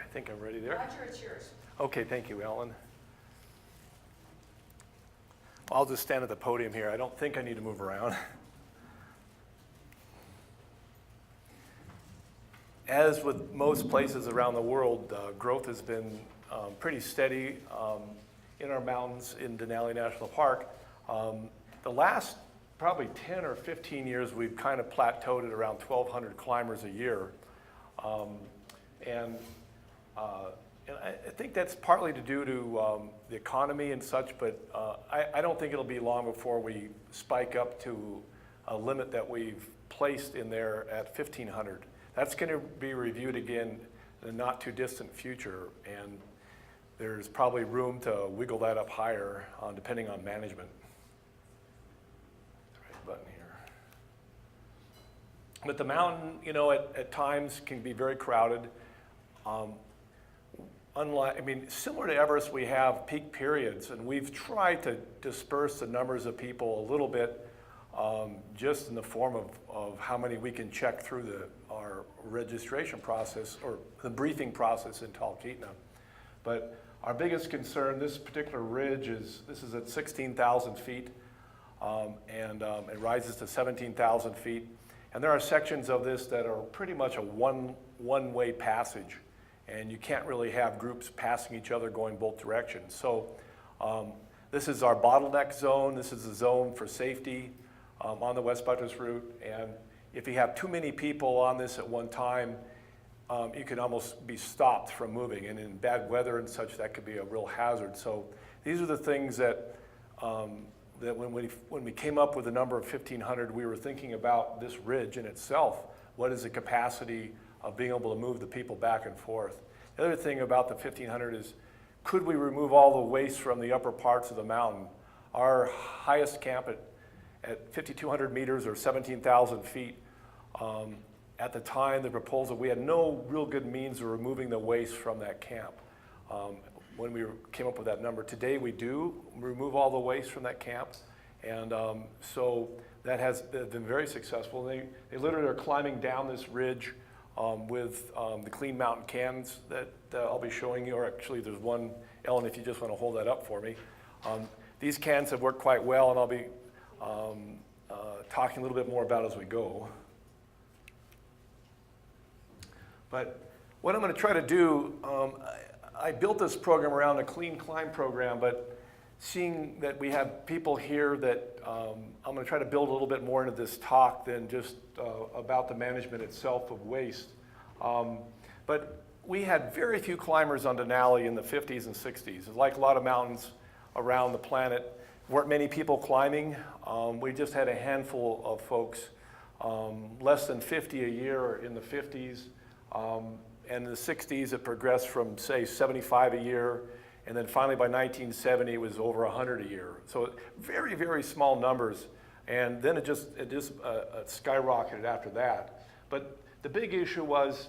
I think I'm ready there. Roger, it's yours. Okay, thank you, Ellen. I'll just stand at the podium here. I don't think I need to move around. As with most places around the world, growth has been pretty steady in our mountains in Denali National Park. The last probably 10 or 15 years, we've kind of plateaued at around 1,200 climbers a year. And I think that's partly to due to the economy and such, but I don't think it'll be long before we spike up to a limit that we've placed in there at 1,500. That's going to be reviewed again in the not too distant future, and there's probably room to wiggle that up higher depending on management. The right button here. But the mountain, you know, at times can be very crowded. Similar to Everest, we have peak periods, and we've tried to disperse the numbers of people a little bit, just in the form of how many we can check through our registration process or the briefing process in Talkeetna. But our biggest concern, this particular ridge this is at 16,000 feet, and it rises to 17,000 feet. And there are sections of this that are pretty much a one-way passage, and you can't really have groups passing each other going both directions. So this is our bottleneck zone. This is the zone for safety on the West Buttress route. And if you have too many people on this at one time, you can almost be stopped from moving. And in bad weather and such, that could be a real hazard. So these are the things that when we came up with the number of 1,500, we were thinking about this ridge in itself. What is the capacity of being able to move the people back and forth? The other thing about the 1,500 is, could we remove all the waste from the upper parts of the mountain? Our highest camp at 5,200 meters or 17,000 feet, at the time, the proposal, we had no real good means of removing the waste from that camp. When we came up with that number. Today we do remove all the waste from that camp, and so that has been very successful. They literally are climbing down this ridge with the clean mountain cans that I'll be showing you, or actually there's one, Ellen, if you just want to hold that up for me. These cans have worked quite well, and I'll be talking a little bit more about as we go. But what I'm going to try to do, I built this program around a clean climb program, but seeing that we have people here that I'm going to try to build a little bit more into this talk than just about the management itself of waste. But we had very few climbers on Denali in the 50s and 60s. Like a lot of mountains around the planet, weren't many people climbing. We just had a handful of folks, less than 50 a year in the 50s. And in the 60s, it progressed from, say, 75 a year, and then finally by 1970, it was over 100 a year. So very, very small numbers, and then it just skyrocketed after that. But the big issue was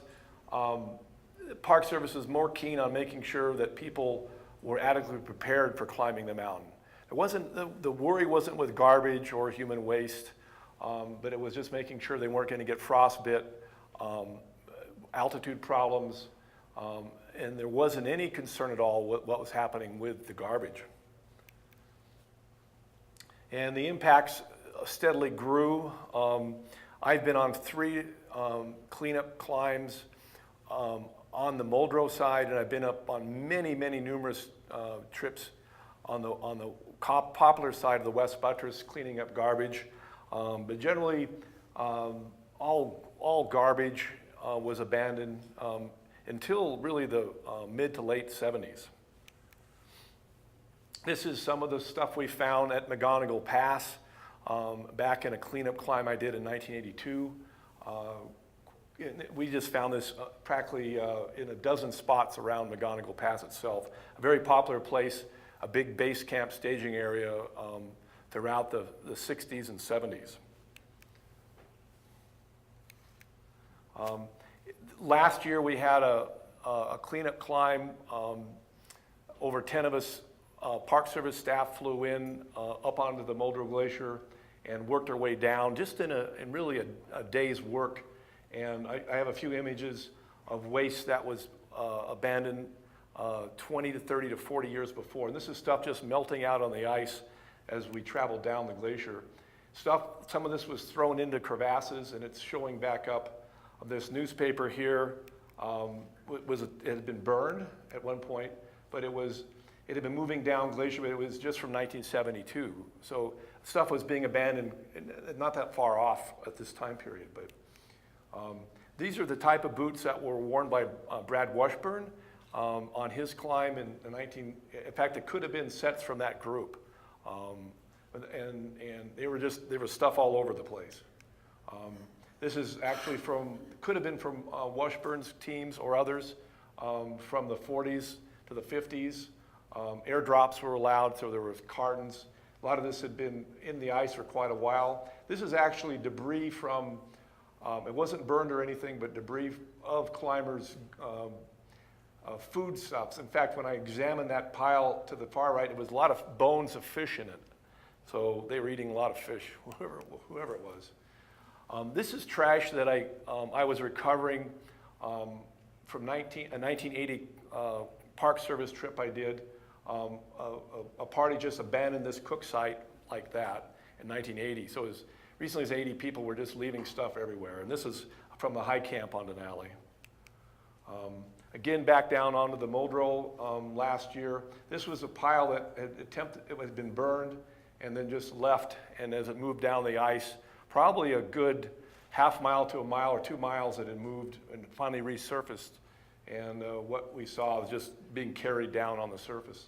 Park Service was more keen on making sure that people were adequately prepared for climbing the mountain. It wasn't, the worry wasn't with garbage or human waste, but it was just making sure they weren't going to get frostbite, altitude problems, and there wasn't any concern at all what was happening with the garbage. And the impacts steadily grew. I've been on 3 cleanup climbs on the Muldrow side, and I've been up on many, many numerous trips on the popular side of the West Buttress cleaning up garbage. But generally, all garbage was abandoned until really the mid to late 70s. This is some of the stuff we found at McGonigal Pass back in a cleanup climb I did in 1982. We just found this practically in a dozen spots around McGonigal Pass itself. A very popular place, a big base camp staging area throughout the 60s and 70s. Last year we had a cleanup climb. Over 10 of us Park Service staff flew in up onto the Muldrow Glacier and worked our way down just in really a day's work. And I have a few images of waste that was abandoned 20 to 30 to 40 years before. And this is stuff just melting out on the ice as we traveled down the glacier. Some of this was thrown into crevasses, and it's showing back up. This newspaper here it had been burned at one point, but it had been moving down glacier, but it was just from 1972. So stuff was being abandoned not that far off at this time period. But these are the type of boots that were worn by Brad Washburn on his climb in in fact, it could have been sets from that group. And they were stuff all over the place. This is actually could have been from Washburn's teams or others from the 40s to the 50s. Airdrops were allowed, so there was cartons. A lot of this had been in the ice for quite a while. This is actually debris from, it wasn't burned or anything, but debris of climbers' foodstuffs. In fact, when I examined that pile to the far right, it was a lot of bones of fish in it. So they were eating a lot of fish, whoever it was. This is trash that I was recovering from a 1980 Park Service trip I did. A party just abandoned this cook site like that in 1980. So as recently as 80 people were just leaving stuff everywhere. And this is from the high camp on Denali. Again, back down onto the Muldrow last year. This was a pile that had been burned and then just left. And as it moved down the ice, probably a good half mile to a mile or 2 miles, it had moved and finally resurfaced. And what we saw was just being carried down on the surface.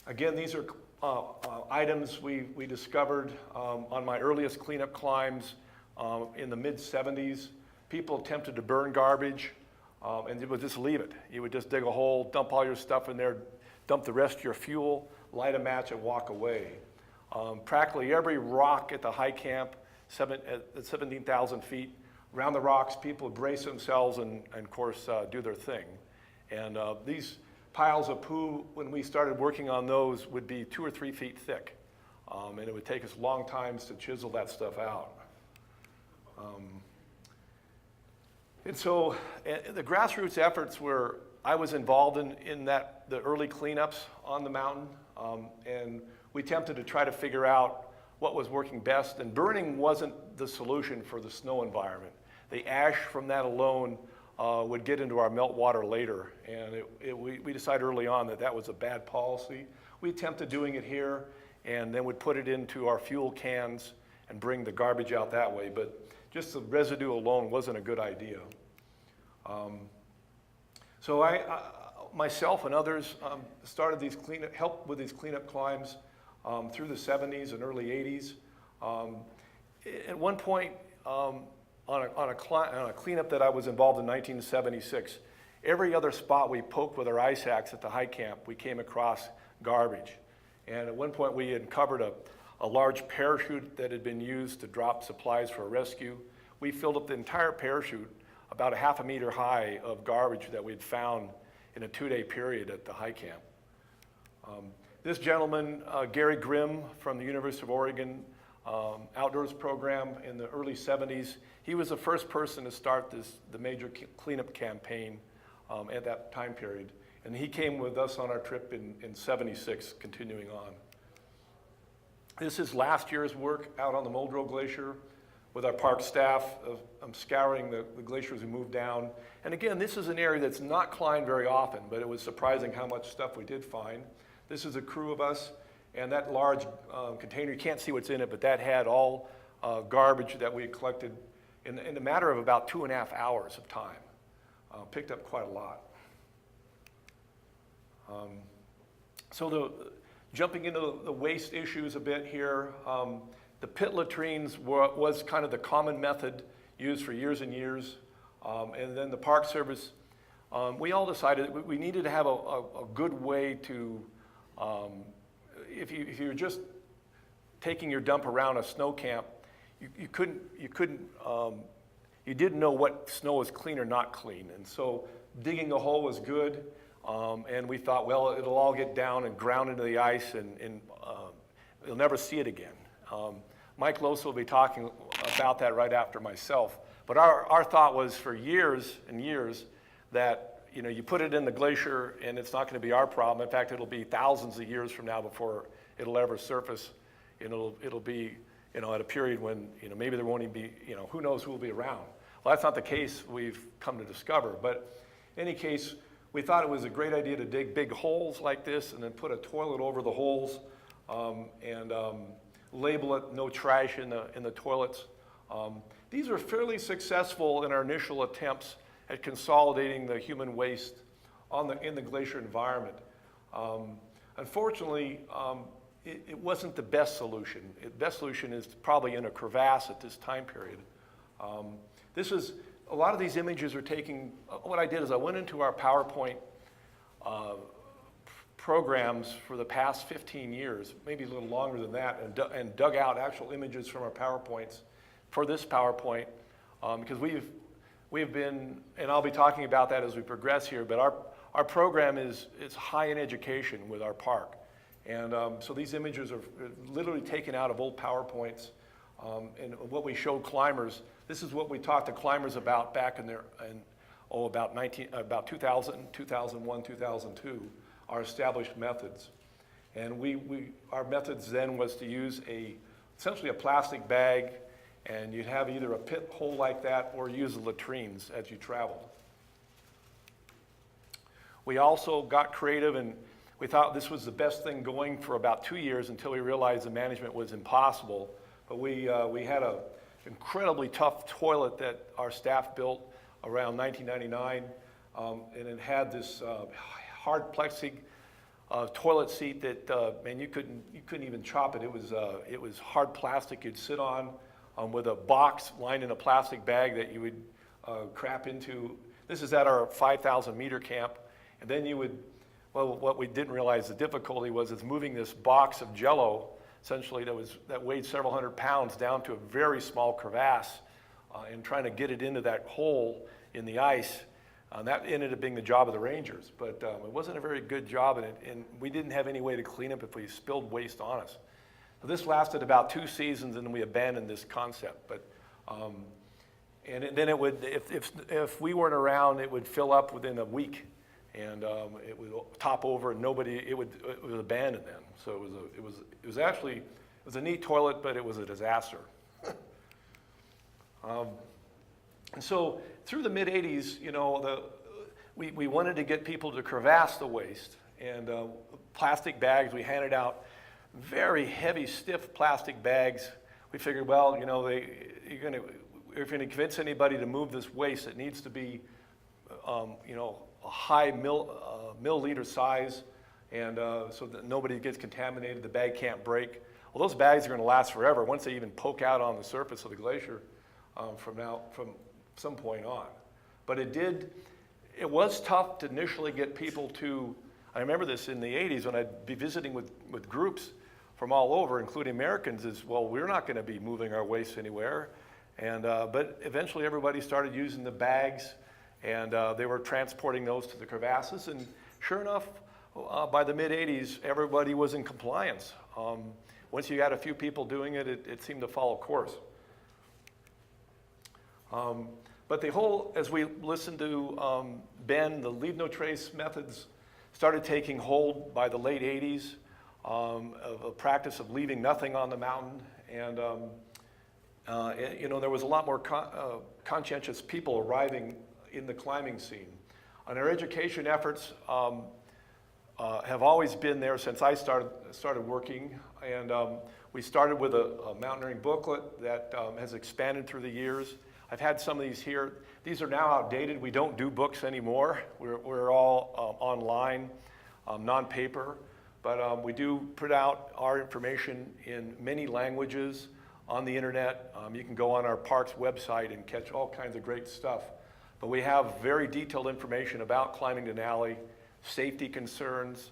Again, these are items we discovered on my earliest cleanup climbs in the mid-70s. People attempted to burn garbage and they would just leave it. You would just dig a hole, dump all your stuff in there, dump the rest of your fuel, light a match, and walk away. Practically every rock at the high camp, at 17,000 feet, around the rocks, people would brace themselves and of course, do their thing. And these piles of poo, when we started working on those, would be 2 or 3 feet thick. And it would take us long times to chisel that stuff out. And so the grassroots efforts I was involved in the early cleanups on the mountain. And we attempted to try to figure out what was working best. And burning wasn't the solution for the snow environment. The ash from that alone would get into our meltwater later. And we decided early on that was a bad policy. We attempted doing it here and then would put it into our fuel cans and bring the garbage out that way. But just the residue alone wasn't a good idea. So I myself and others started helped with these cleanup climbs through the 70s and early 80s. At one point, on a cleanup that I was involved in 1976, every other spot we poked with our ice axe at the high camp, we came across garbage. And at one point, we uncovered a large parachute that had been used to drop supplies for a rescue. We filled up the entire parachute, about a half a meter high, of garbage that we'd found in a 2-day period at the high camp. This gentleman, Gary Grimm from the University of Oregon outdoors program in the early 70s, he was the first person to start the major cleanup campaign at that time period. And he came with us on our trip in 76, continuing on. This is last year's work out on the Muldrow Glacier with our park staff scouring the glacier as we moved down. And again, this is an area that's not climbed very often, but it was surprising how much stuff we did find. This is a crew of us, and that large container, you can't see what's in it, but that had all garbage that we had collected in a matter of about 2.5 hours of time. Picked up quite a lot. So jumping into the waste issues a bit here, the pit latrines was kind of the common method used for years and years. And then the Park Service, we all decided we needed to have a good way to, if you're just taking your dump around a snow camp, you didn't know what snow was clean or not clean. And so digging a hole was good. And we thought, well, it'll all get down and ground into the ice and you'll never see it again. Mike Losa will be talking about that right after myself. But our thought was for years and years that, you know, you put it in the glacier and it's not going to be our problem. In fact, it'll be thousands of years from now before it'll ever surface. It'll be, you know, at a period when, you know, maybe there won't even be, you know, who knows who will be around. Well, that's not the case we've come to discover. But in any case, we thought it was a great idea to dig big holes like this and then put a toilet over the holes and label it no trash in the toilets. These were fairly successful in our initial attempts at consolidating the human waste in the glacier environment. Unfortunately, it wasn't the best solution. The best solution is probably in a crevasse at this time period. A lot of these images are taking, what I did is I went into our PowerPoint programs for the past 15 years, maybe a little longer than that, and dug out actual images from our PowerPoints for this PowerPoint, because we've been, and I'll be talking about that as we progress here, but our program is high in education with our park. And so these images are literally taken out of old PowerPoints, and what we showed climbers. This is what we talked to climbers about back in about 2000, 2001, 2002, our established methods. And our methods then was to use essentially a plastic bag, and you'd have either a pit hole like that or use the latrines as you traveled. We also got creative, and we thought this was the best thing going for about 2 years until we realized the management was impossible. But we had an incredibly tough toilet that our staff built around 1999, and it had this hard plastic toilet seat that man, you couldn't even chop it. It was hard plastic you'd sit on with a box lined in a plastic bag that you would crap into. This is at our 5,000 meter camp, and then you would. Well, what we didn't realize the difficulty was moving this box of Jell-O, essentially that weighed several hundred pounds, down to a very small crevasse, and trying to get it into that hole in the ice. That ended up being the job of the Rangers, but it wasn't a very good job, and we didn't have any way to clean up if we spilled waste on us. So this lasted about 2 seasons, and we abandoned this concept. But and then it would, if we weren't around, it would fill up within a week, and it would top over, and it was abandoned then. So it was a neat toilet, but it was a disaster. And so through the mid-'80s, you know, we wanted to get people to crevasse the waste, and plastic bags. We handed out very heavy, stiff plastic bags. We figured, well, you know, if you're going to convince anybody to move this waste, it needs to be, you know, a high milliliter size, and so that nobody gets contaminated. The bag can't break. Well, those bags are going to last forever once they even poke out on the surface of the glacier from some point on. But it was tough to initially get people to. I remember this in the 80s when I'd be visiting with groups from all over, including Americans, is, well, we're not going to be moving our waste anywhere. And but eventually everybody started using the bags, and they were transporting those to the crevasses. And sure enough, by the mid-'80s, everybody was in compliance. Once you got a few people doing it, it seemed to follow course. But as we listened to Ben, the leave no trace methods started taking hold by the late 80s, of a practice of leaving nothing on the mountain. And you know, there was a lot more conscientious people arriving in the climbing scene. And our education efforts have always been there since I started working. And we started with a mountaineering booklet that has expanded through the years. I've had some of these here. These are now outdated. We don't do books anymore. We're all online, non-paper. But we do put out our information in many languages on the internet. You can go on our park's website and catch all kinds of great stuff. But we have very detailed information about climbing Denali, safety concerns,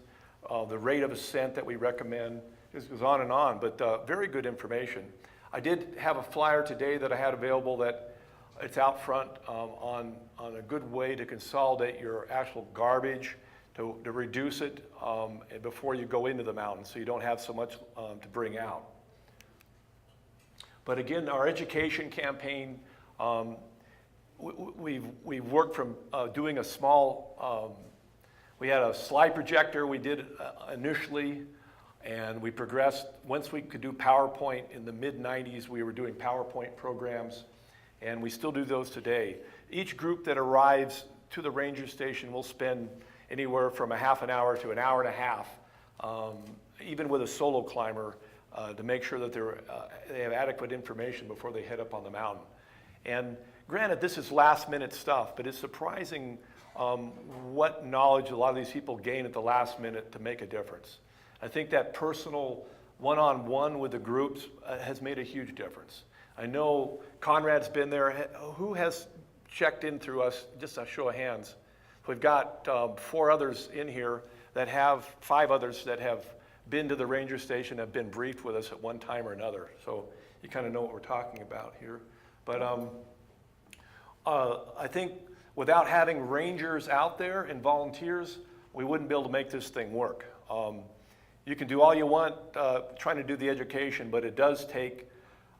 the rate of ascent that we recommend. This goes on, but very good information. I did have a flyer today that I had available that it's out front on a good way to consolidate your actual garbage, to reduce it before you go into the mountain, so you don't have so much to bring out. But again, our education campaign, we've worked from doing a small, we had a slide projector we did initially, and we progressed. Once we could do PowerPoint in the mid-90s, we were doing PowerPoint programs, and we still do those today. Each group that arrives to the ranger station will spend anywhere from a half an hour to an hour and a half, even with a solo climber, to make sure that they have adequate information before they head up on the mountain. And granted, this is last minute stuff, but it's surprising what knowledge a lot of these people gain at the last minute to make a difference. I think that personal one-on-one with the groups has made a huge difference. I know Conrad's been there. Who has checked in through us? Just a show of hands. We've got 4 others in here that have 5 others that have been to the ranger station, have been briefed with us at one time or another. So you kind of know what we're talking about here. But I think without having rangers out there and volunteers, we wouldn't be able to make this thing work. You can do all you want trying to do the education, but it does take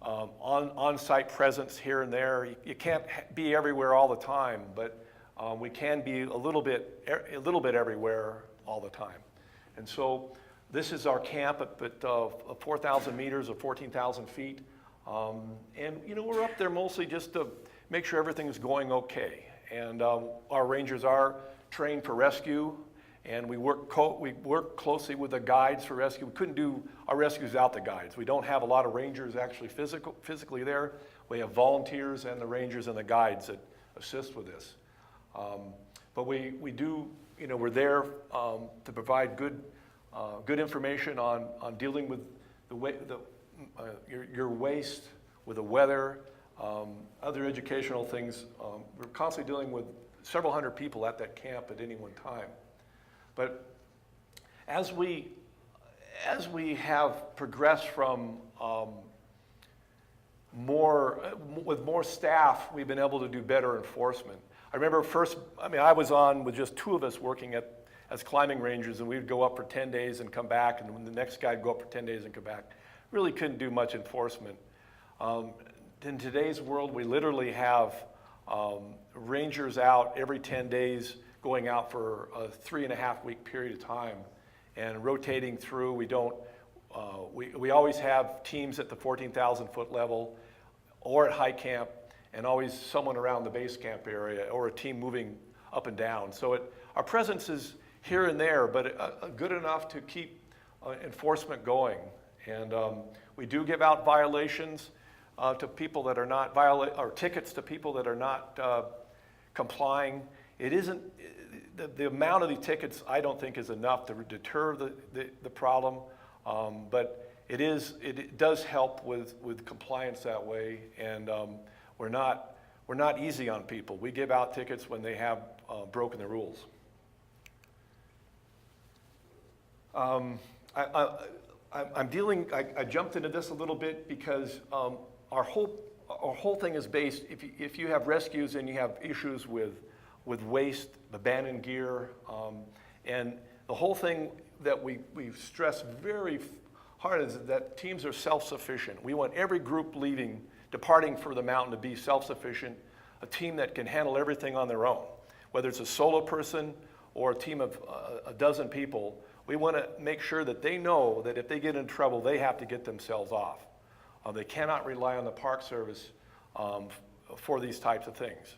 on-site presence here and there. You can't be everywhere all the time, but we can be a little bit everywhere all the time. And so this is our camp at 4,000 meters or 14,000 feet. And you know, we're up there mostly just to make sure everything is going okay. And our rangers are trained for rescue, and we work closely with the guides for rescue. We couldn't do our rescues without the guides. We don't have a lot of rangers actually physically there. We have volunteers and the rangers and the guides that assist with this. But we do, you know, we're there to provide good information on dealing with your waste, with the weather, other educational things. We're constantly dealing with several hundred people at that camp at any one time. But as we have progressed from with more staff, we've been able to do better enforcement. I remember I was on with just 2 of us working as climbing rangers, and we'd go up for 10 days and come back, and when the next guy'd go up for 10 days and come back. Really couldn't do much enforcement. In today's world, we literally have rangers out every 10 days, going out for a 3.5-week period of time and rotating through. We always have teams at the 14,000 foot level or at high camp, and always someone around the base camp area or a team moving up and down. So our presence is here and there, but good enough to keep enforcement going. And we do give out violations to people that are not or tickets to people that are not complying. It isn't the amount of the tickets. I don't think is enough to deter the problem, but it does help with compliance that way. And we're not easy on people. We give out tickets when they have broken the rules. I jumped into this a little bit because our whole thing is based, if you have rescues and you have issues with waste, abandoned gear, and the whole thing that we stress very hard is that teams are self-sufficient. We want every group departing for the mountain to be self-sufficient, a team that can handle everything on their own. Whether it's a solo person or a team of a dozen people, we want to make sure that they know that if they get in trouble, they have to get themselves off. They cannot rely on the Park Service for these types of things.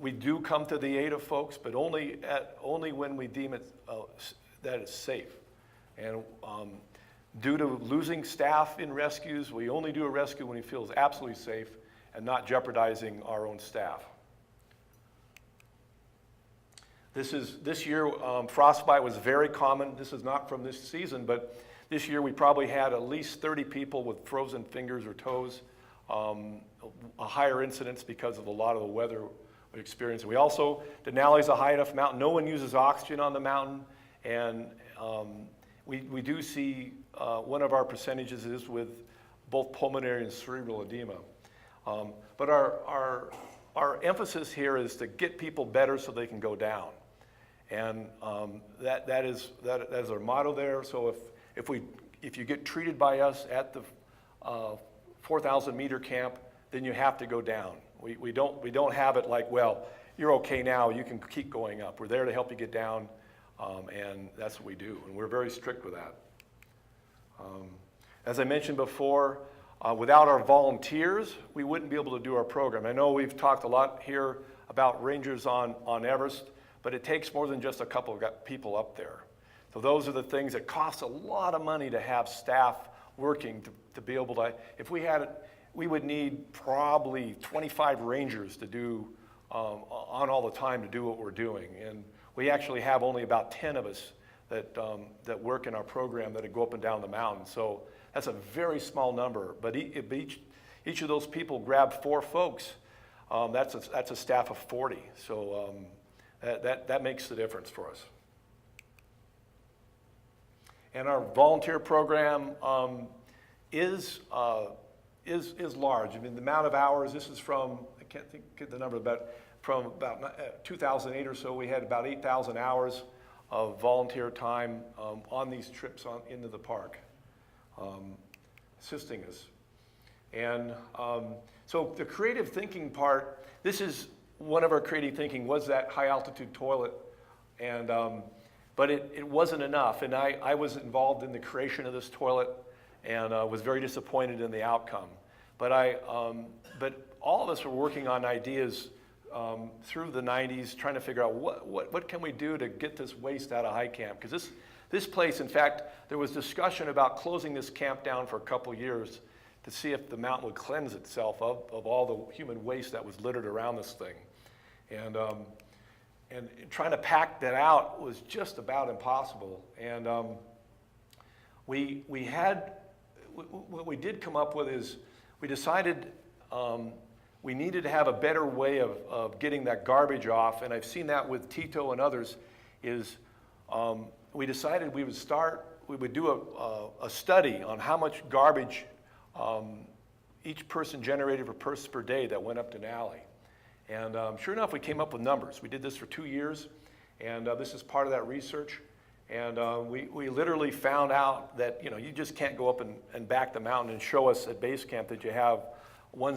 We do come to the aid of folks, but only when we deem it that it's safe. And due to losing staff in rescues, we only do a rescue when we feel it's absolutely safe and not jeopardizing our own staff. This year, frostbite was very common. This is not from this season, but this year we probably had at least 30 people with frozen fingers or toes, a higher incidence because of a lot of the weather we experienced. We also, Denali's a high enough mountain, no one uses oxygen on the mountain, and we do see one of our percentages is with both pulmonary and cerebral edema. But our emphasis here is to get people better so they can go down. And that is our motto there. So if you get treated by us at the 4,000 meter camp, then you have to go down. We don't have it like, well, you're okay now, you can keep going up. We're there to help you get down, and that's what we do, and we're very strict with that. As I mentioned before, without our volunteers, we wouldn't be able to do our program. I know we've talked a lot here about rangers on Everest, but it takes more than just a couple of people up there. So those are the things that cost a lot of money to have staff working to be able to, if we had it, we would need probably 25 rangers to do, on all the time to do what we're doing. And we actually have only about 10 of us that work in our program that go up and down the mountain. So that's a very small number, but each of those people grab 4 folks. That's a staff of 40. So that makes the difference for us. And our volunteer program is large. I mean, the amount of hours, this is from, I can't get the number, but from about 2008 or so, we had about 8,000 hours of volunteer time on these trips into the park, assisting us. And so the creative thinking part, this is one of our creative thinking was that high altitude toilet, and but it wasn't enough. And I was involved in the creation of this toilet, and was very disappointed in the outcome. But but all of us were working on ideas through the 90s, trying to figure out what can we do to get this waste out of high camp? Because this place, in fact, there was discussion about closing this camp down for a couple years to see if the mountain would cleanse itself of all the human waste that was littered around this thing. And trying to pack that out was just about impossible. And what we did come up with is we decided we needed to have a better way of getting that garbage off, and I've seen that with Tito and others, is we decided we would do a study on how much garbage each person generated per day that went up Denali. And sure enough, we came up with numbers. We did this for 2 years, and this is part of that research. And we literally found out that you just can't go up and back the mountain and show us at base camp that you have 1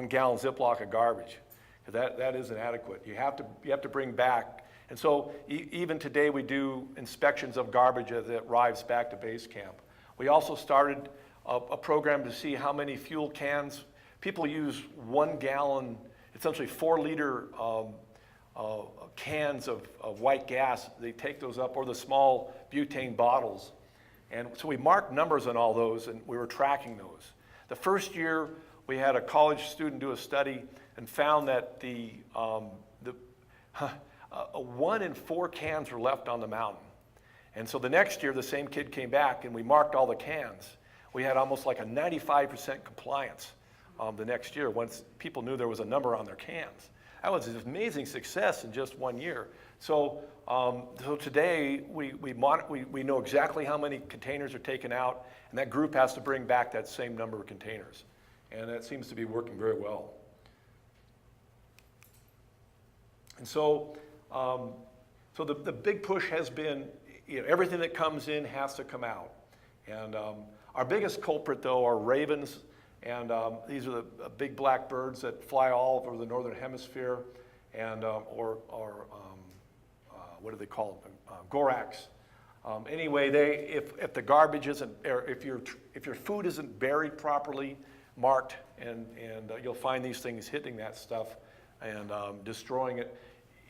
gallon Ziploc of garbage. That isn't adequate. You have to bring back. And so even today we do inspections of garbage as it arrives back to base camp. We also started a program to see how many fuel cans. People use 1 gallon, essentially 4-liter cans of white gas. They take those up, or the small butane bottles. And so we marked numbers on all those, and we were tracking those. The first year, we had a college student do a study and found that 1 in 4 cans were left on the mountain. And so the next year, the same kid came back, and we marked all the cans. We had almost like a 95% compliance the next year once people knew there was a number on their cans. That was an amazing success in just 1 year. So, so today we know exactly how many containers are taken out, and that group has to bring back that same number of containers. And that seems to be working very well. And so, so the big push has been, everything that comes in has to come out. And our biggest culprit, though, are ravens. And these are the big black birds that fly all over the northern hemisphere, and what do they call them? Gorax. Anyway, if the garbage isn't, or if your food isn't buried properly, marked, and you'll find these things hitting that stuff and destroying it.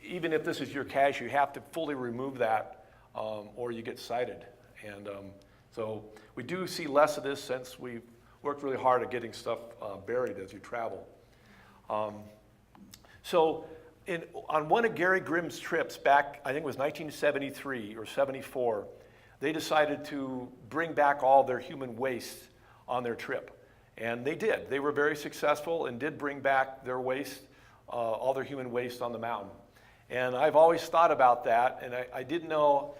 Even if this is your cache, you have to fully remove that, or you get cited. And so we do see less of this since we've worked really hard at getting stuff buried as you travel. So on one of Gary Grimm's trips back, I think it was 1973 or 74, they decided to bring back all their human waste on their trip. And they did. They were very successful and did bring back their waste, all their human waste on the mountain. And I've always thought about that, and I didn't know,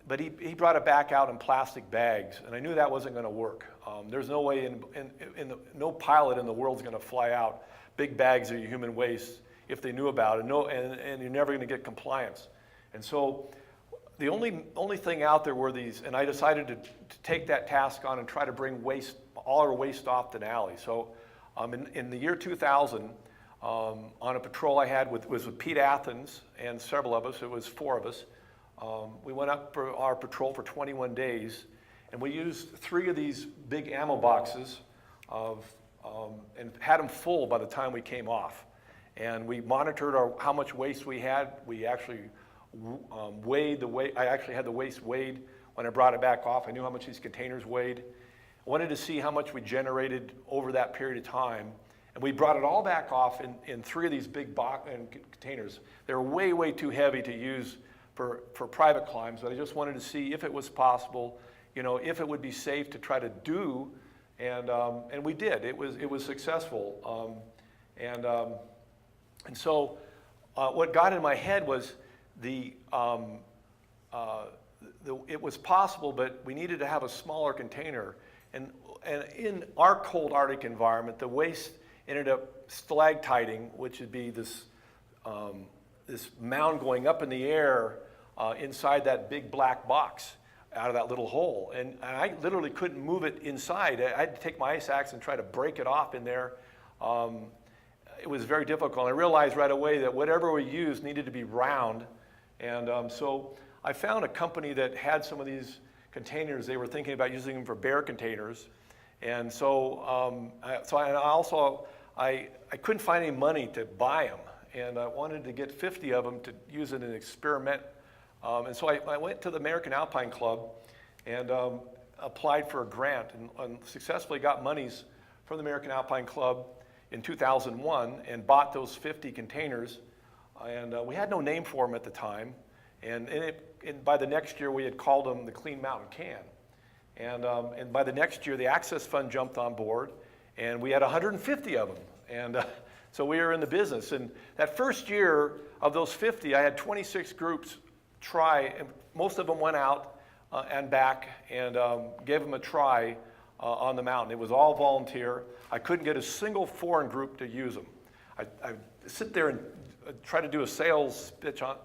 but he brought it back out in plastic bags, and I knew that wasn't going to work. There's no way, no pilot in the world is going to fly out big bags of human waste if they knew about it, and you're never going to get compliance. And so the only thing out there were these, and I decided to take that task on and try to bring all our waste off Denali. So in the year 2000, on a patrol I had was with Pete Athens and several of us. It was 4 of us. We went up for our patrol for 21 days, and we used 3 of these big ammo boxes and had them full by the time we came off. And we monitored how much waste we had. We actually weighed the weight. I actually had the waste weighed when I brought it back off. I knew how much these containers weighed. I wanted to see how much we generated over that period of time. And we brought it all back off in 3 of these big containers. They were way, way too heavy to use for private climbs, but I just wanted to see if it was possible, if it would be safe to try to do, and we did. It was successful. And so what got in my head was it was possible, but we needed to have a smaller container. And in our cold Arctic environment, the waste ended up stalactiting, which would be this mound going up in the air inside that big black box out of that little hole. And I literally couldn't move it inside. I had to take my ice axe and try to break it off in there. It was very difficult. I realized right away that whatever we used needed to be round. And so I found a company that had some of these containers. They were thinking about using them for bear containers. And so, I couldn't find any money to buy them. And I wanted to get 50 of them to use in an experiment. And so I went to the American Alpine Club and applied for a grant and successfully got monies from the American Alpine Club in 2001 and bought those 50 containers. And we had no name for them at the time. And by the next year, we had called them the Clean Mountain Can. And by the next year, the Access Fund jumped on board, and we had 150 of them. And so we were in the business. And that first year of those 50, I had 26 groups try, and most of them went out and back and gave them a try on the mountain. It was all volunteer. I couldn't get a single foreign group to use them. I sit there and try to do a sales pitch on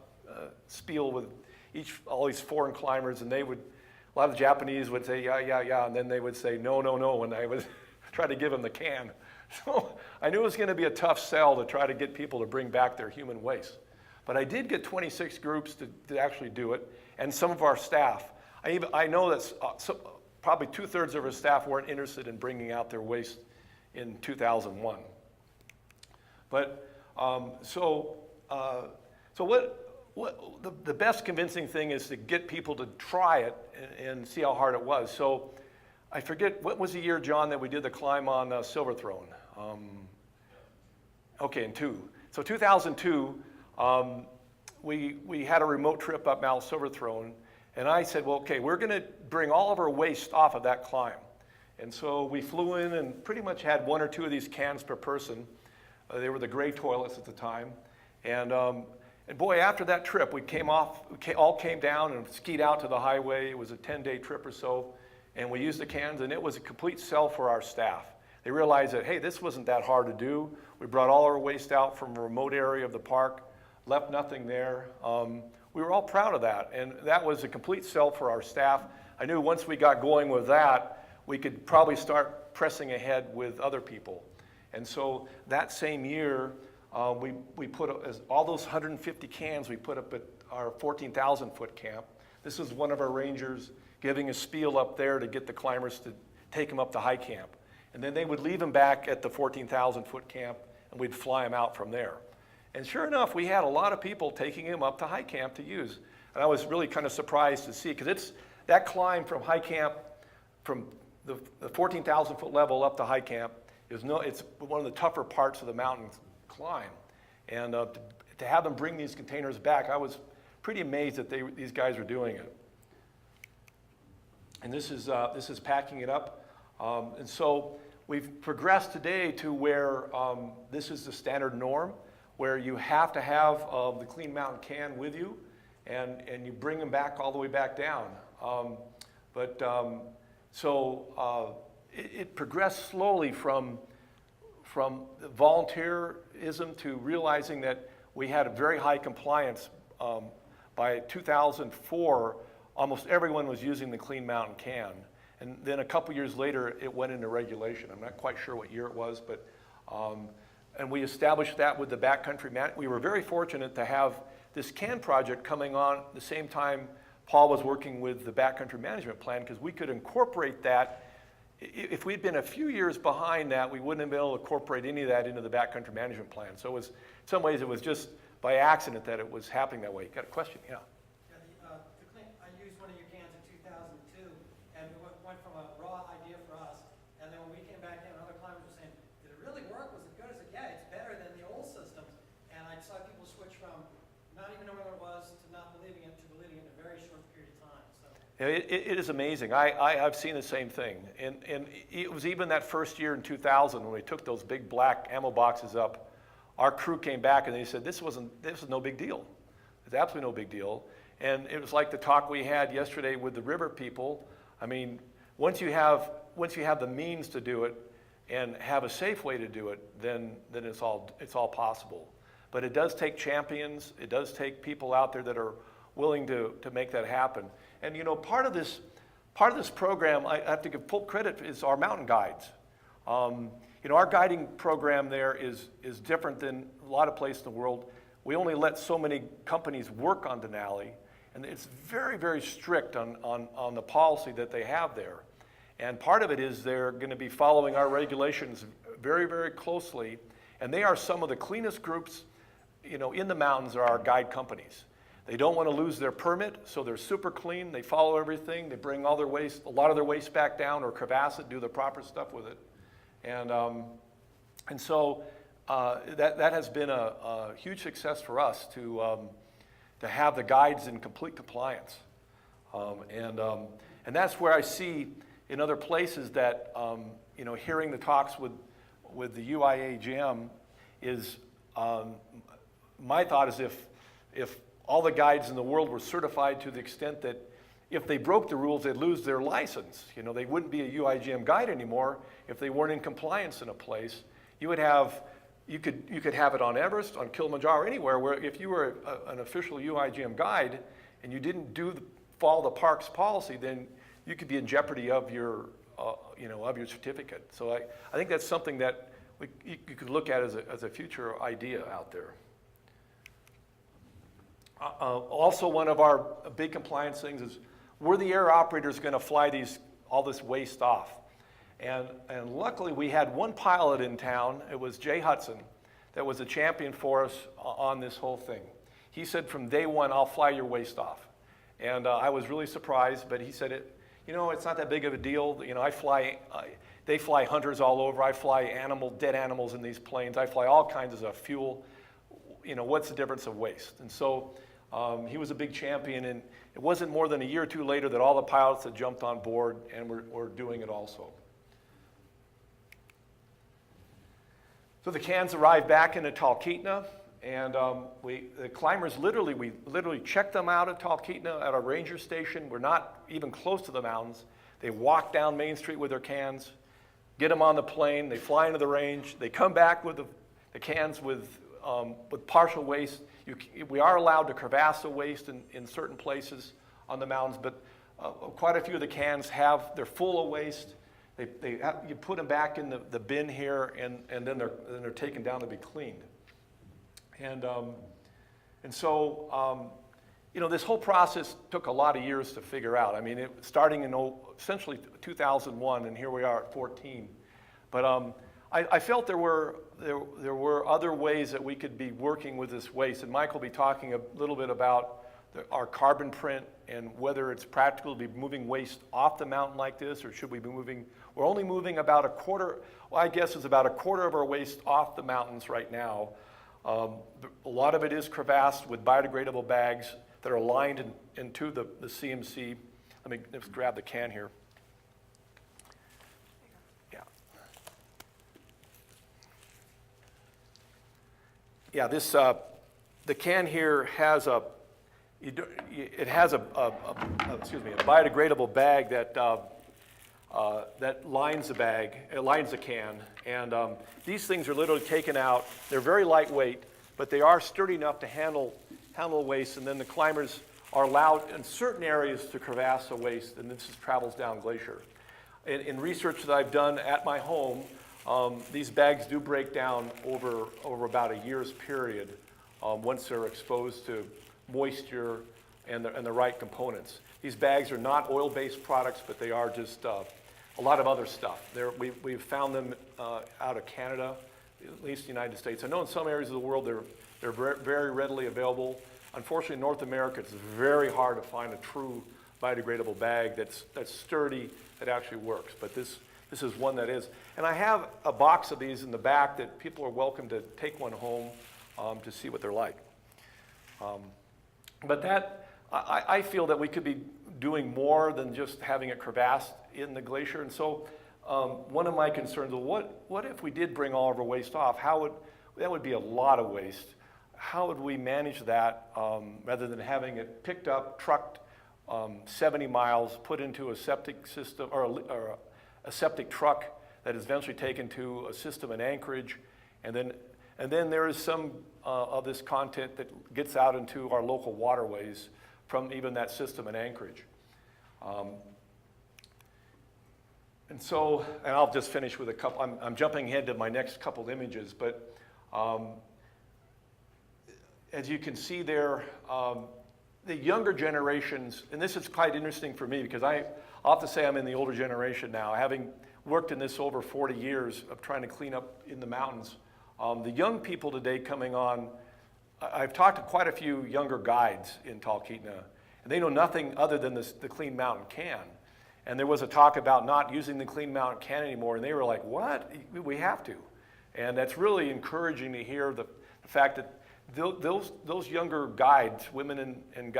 spiel with all these foreign climbers, and a lot of the Japanese would say, yeah, and then they would say, no, when I would try to give them the can. So I knew it was going to be a tough sell to try to get people to bring back their human waste. But I did get 26 groups to actually do it, and some of our staff. I know that probably 2/3 of our staff weren't interested in bringing out their waste in 2001. But the best convincing thing is to get people to try it and see how hard it was. So I forget, what was the year, John, that we did the climb on Silver Throne? In 2. So 2002, we had a remote trip up Mount Silver Throne, and I said, well, okay, we're gonna bring all of our waste off of that climb. And so we flew in and pretty much had 1 or 2 of these cans per person. They were the gray toilets at the time. And boy, after that trip, we all came down and skied out to the highway. It was a 10-day trip or so. And we used the cans, and it was a complete sell for our staff. They realized that, hey, this wasn't that hard to do. We brought all our waste out from a remote area of the park, left nothing there. We were all proud of that, and that was a complete sell for our staff. I knew once we got going with that, we could probably start pressing ahead with other people. And so that same year, we put all those 150 cans we put up at our 14,000-foot camp. This was one of our rangers giving a spiel up there to get the climbers to take them up to high camp. And then they would leave them back at the 14,000-foot camp, and we'd fly them out from there. And sure enough, we had a lot of people taking him up to high camp to use. And I was really kind of surprised to see, because it's that climb from high camp, from the 14,000-foot level up to high camp, it's one of the tougher parts of the mountain climb. And to have them bring these containers back, I was pretty amazed that these guys were doing it. And this is packing it up. And so we've progressed today to where this is the standard norm, where you have to have the Clean Mountain can with you, and you bring them back all the way back down. It progressed slowly from volunteerism to realizing that we had a very high compliance by 2004, almost everyone was using the Clean Mountain can. And then a couple years later, it went into regulation. I'm not quite sure what year it was, but, and we established that with the backcountry we were very fortunate to have this can project coming on the same time Paul was working with the backcountry management plan, because we could incorporate that. If we'd been a few years behind that, we wouldn't have been able to incorporate any of that into the backcountry management plan. So it was, in some ways, it was just by accident that it was happening that way. You got a question? Yeah. I used one of your cans in 2002, and it went from a raw idea for us, and then when we came back in, other climbers were saying, did it really work? Was it good? I said, yeah, it's better than the old systems. And I saw people switch from not even knowing what it was to not believing it to believing it in a very short period of time. So. It is amazing. I've seen the same thing. And it was even that first year in 2000 when we took those big black ammo boxes up, our crew came back and they said, this was no big deal. It's absolutely no big deal. And it was like the talk we had yesterday with the river people. I mean, once you have the means to do it and have a safe way to do it, then it's all possible. But it does take champions. It does take people out there that are willing to make that happen. And you know, part of this program, I have to give full credit, is our mountain guides. You know, our guiding program there is different than a lot of places in the world. We only let so many companies work on Denali, and it's very, very strict on the policy that they have there. And part of it is they're going to be following our regulations very, very closely, and they are some of the cleanest groups, you know, in the mountains are our guide companies. They don't want to lose their permit, so they're super clean. They follow everything. They bring all their waste, a lot of their waste back down or crevasse it, do the proper stuff with it. And so that has been a huge success for us to have the guides in complete compliance. And that's where I see in other places that, you know, hearing the talks with the UIAGM is, my thought is if all the guides in the world were certified to the extent that if they broke the rules, they'd lose their license. You know, they wouldn't be a UIGM guide anymore if they weren't in compliance in a place. You could have it on Everest, on Kilimanjaro, anywhere where if you were an official UIGM guide and you didn't follow the park's policy, then you could be in jeopardy of your, you know, of your certificate. So I think that's something that you could look at as a future idea out there. Also, one of our big compliance things is, were the air operators going to fly all this waste off? And luckily, we had one pilot in town. It was Jay Hudson, that was a champion for us on this whole thing. He said, from day one, I'll fly your waste off. And I was really surprised, but he said, you know, it's not that big of a deal. You know, they fly hunters all over. I fly dead animals in these planes. I fly all kinds of fuel. You know, what's the difference of waste? And so he was a big champion, and it wasn't more than a year or two later that all the pilots had jumped on board and were doing it also. So the cans arrived back into Talkeetna, and the climbers we literally checked them out at Talkeetna at our ranger station. We're not even close to the mountains. They walk down Main Street with their cans, get them on the plane, they fly into the range, they come back with the cans with partial waste. We are allowed to crevasse the waste in certain places on the mountains, but quite a few of the cans they're full of waste. You put them back in the bin here, and then they're taken down to be cleaned. And so you know, this whole process took a lot of years to figure out. I mean, starting in essentially 2001, and here we are at 14. But I felt there were other ways that we could be working with this waste, and Mike will be talking a little bit about our carbon print and whether it's practical to be moving waste off the mountain like this, or should we be moving? We're only moving about a quarter. Well, I guess it's about a quarter of our waste off the mountains right now. A lot of it is crevassed with biodegradable bags that are lined into the CMC. Let me just grab the can here. Yeah, this the can here has a biodegradable bag that lines the bag. It lines the can, and these things are literally taken out. They're very lightweight, but they are sturdy enough to handle handle the waste, and then the climbers are allowed in certain areas to crevasse the waste, and this travels down glacier. In research that I've done at my home, these bags do break down over about a year's period once they're exposed to moisture and the right components. These bags are not oil-based products, but they are just a lot of other stuff. We've found them out of Canada, at least the United States. I know in some areas of the world they're very readily available. Unfortunately, in North America, it's very hard to find a true biodegradable bag that's sturdy, that actually works. But this is one that is. And I have a box of these in the back that people are welcome to take one home to see what they're like. But I feel that we could be doing more than just having it crevassed in the glacier. And so one of my concerns is, what if we did bring all of our waste off? That would be a lot of waste. How would we manage that rather than having it picked up, trucked 70 miles, put into a septic system or a septic truck that is eventually taken to a system in Anchorage, and then there is some of this content that gets out into our local waterways from even that system in Anchorage. And I'll just finish with a couple. I'm jumping ahead to my next couple images, but as you can see there, the younger generations, and this is quite interesting for me because I'll have to say I'm in the older generation now, having worked in this over 40 years of trying to clean up in the mountains. The young people today coming on, I've talked to quite a few younger guides in Talkeetna, and they know nothing other than the Clean Mountain can. And there was a talk about not using the Clean Mountain can anymore, and they were like, what? We have to. And that's really encouraging to hear the fact that those younger guides, women and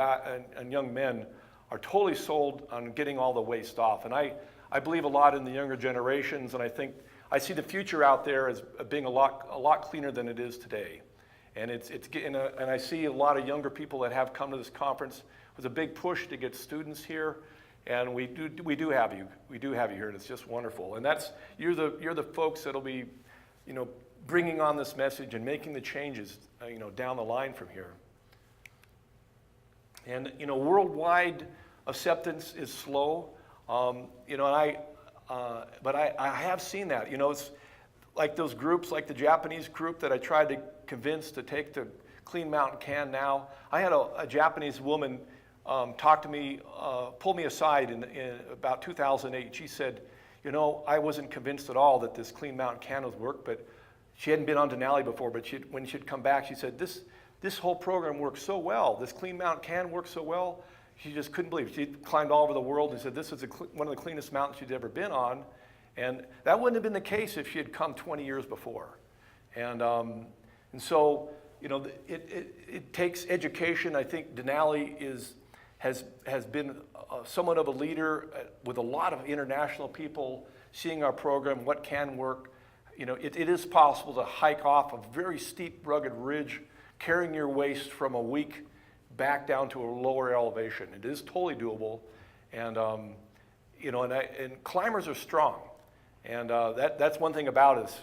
young men, are totally sold on getting all the waste off. And I believe a lot in the younger generations, and I think I see the future out there as being a lot cleaner than it is today. And and I see a lot of younger people that have come to this conference. It was a big push to get students here, and we do have you. We do have you here, and it's just wonderful. And you're the folks that'll be, bringing on this message and making the changes, down the line from here. And worldwide acceptance is slow, but I have seen that. It's like those groups, like the Japanese group that I tried to convince to take the Clean Mountain can now. I had a Japanese woman talk to me, pull me aside in about 2008. She said, I wasn't convinced at all that this Clean Mountain can would work, but she hadn't been on Denali before, but when she'd come back, she said, this whole program works so well. This Clean Mountain can works so well. She just couldn't believe it. She climbed all over the world and said this is one of the cleanest mountains she'd ever been on. And that wouldn't have been the case if she had come 20 years before. And so, it takes education. I think Denali has been somewhat of a leader with a lot of international people seeing our program, what can work. It is possible to hike off a very steep, rugged ridge, carrying your waste from a week back down to a lower elevation. It is totally doable, and and climbers are strong, and that's one thing about us.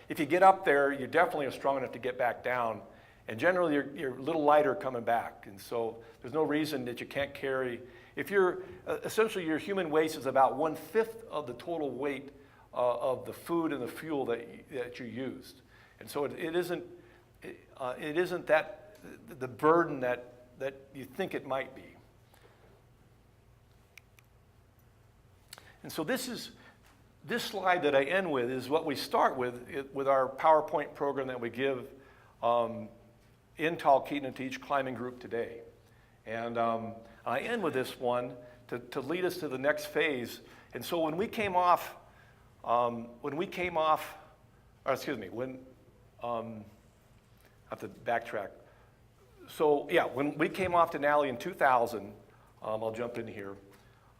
If you get up there, you definitely are strong enough to get back down, and generally you're a little lighter coming back, and so there's no reason that you can't carry. If you're essentially your human waste is about 1/5 of the total weight of the food and the fuel that you used, and so it isn't that the burden that you think it might be. And so this slide that I end with is what we start with our PowerPoint program that we give in Talkeetna to each climbing group today. And I end with this one to lead us to the next phase. And so when we came off, I have to backtrack. So yeah, when we came off Denali in 2000, I'll jump in here.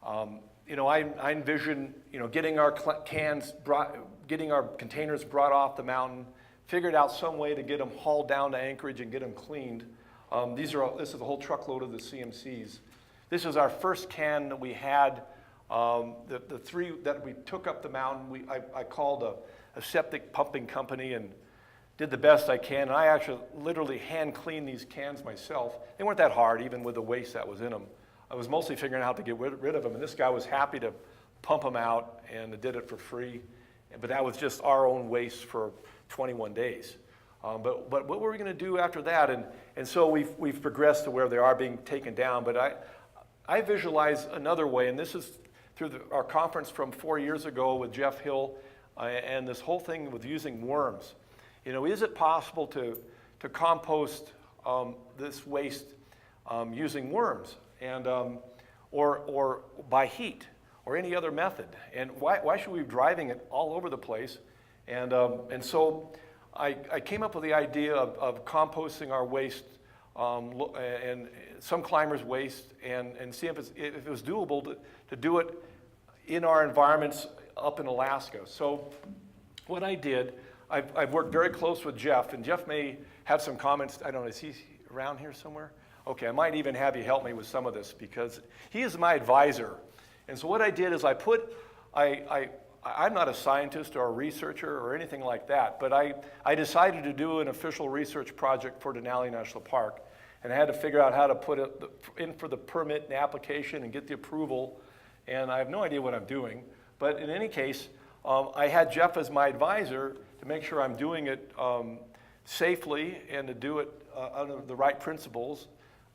I envision getting our containers brought off the mountain, figured out some way to get them hauled down to Anchorage and get them cleaned. This is a whole truckload of the CMCs. This is our first can that we had. The three that we took up the mountain, I called a septic pumping company, and did the best I can. And I actually literally hand cleaned these cans myself. They weren't that hard, even with the waste that was in them. I was mostly figuring out how to get rid of them, and this guy was happy to pump them out and did it for free. But that was just our own waste for 21 days. But what were we going to do after that? And so we've progressed to where they are being taken down. But I visualize another way, and this is through our conference from 4 years ago with Jeff Hill, and this whole thing with using worms. You know, is it possible to compost this waste using worms, and or by heat or any other method? And why should we be driving it all over the place? And so I came up with the idea of composting our waste and some climbers' waste, and see if it was doable to do it in our environments up in Alaska. So what I did, I've worked very close with Jeff, and Jeff may have some comments. I don't know, is he around here somewhere? Okay, I might even have you help me with some of this, because he is my advisor. And so what I did is I'm not a scientist or a researcher or anything like that, but I decided to do an official research project for Denali National Park, and I had to figure out how to put it in for the permit and application and get the approval, and I have no idea what I'm doing. But in any case, I had Jeff as my advisor to make sure I'm doing it safely and to do it under the right principles.